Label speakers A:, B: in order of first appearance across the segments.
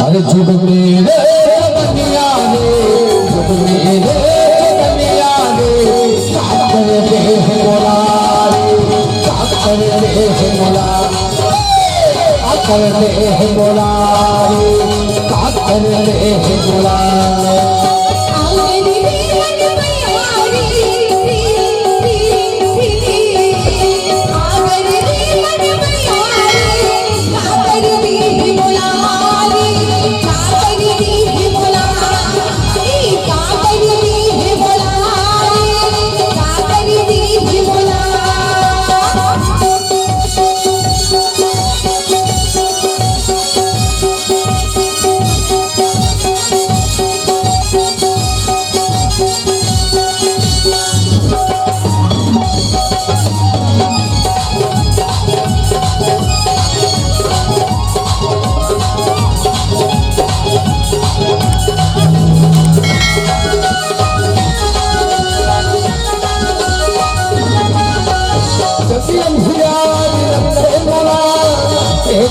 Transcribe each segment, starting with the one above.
A: अरे जुग मेरे बनिया रे, जुग मेरे बनिया रे, काकर दे बोला रे, काकर दे बोला, काकर दे बोला रे, काकर दे बोला।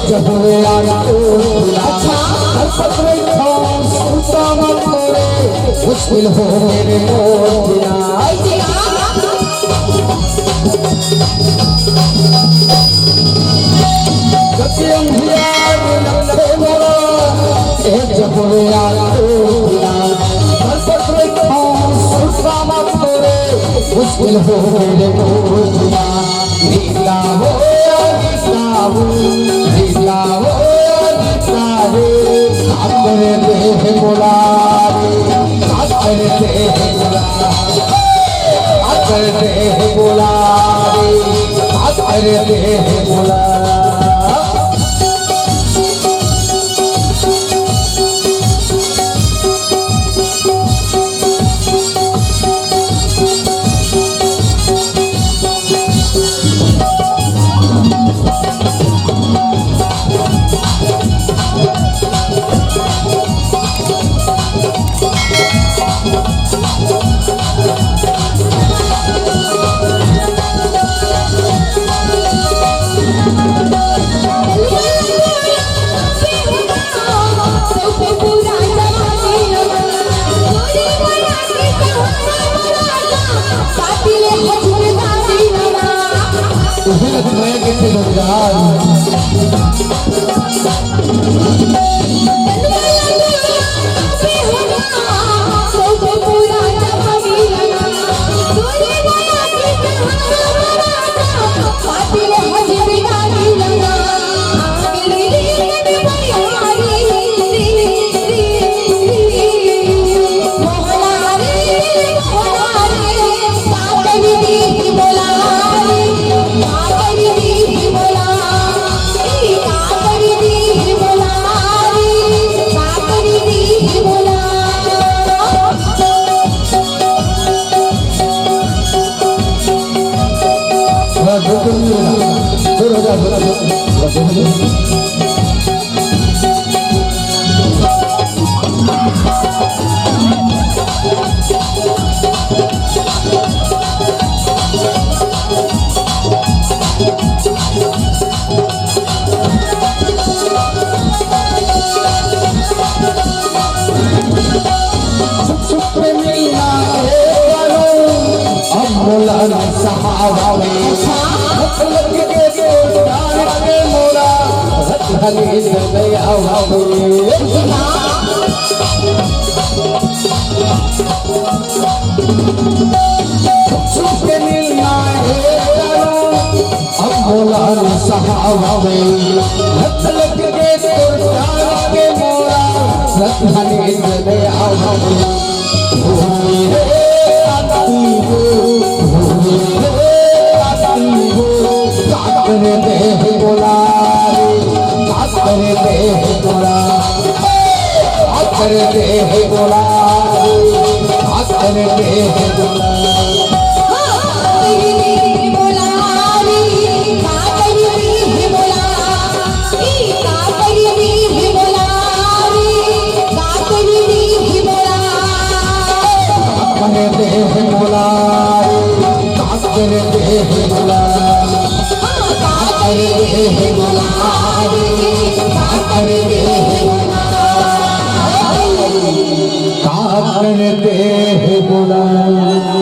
A: जब आया मुश्किल हो मेरे मुश्किल हो मेरे नीला हो नीला हो काकर दे बोला काकर दे बोला काकर दे बोला काकर दे बोला। बोला करते हैं बुलावे, क्या करते हैं बुलावे, क्या करते हैं बुलावे।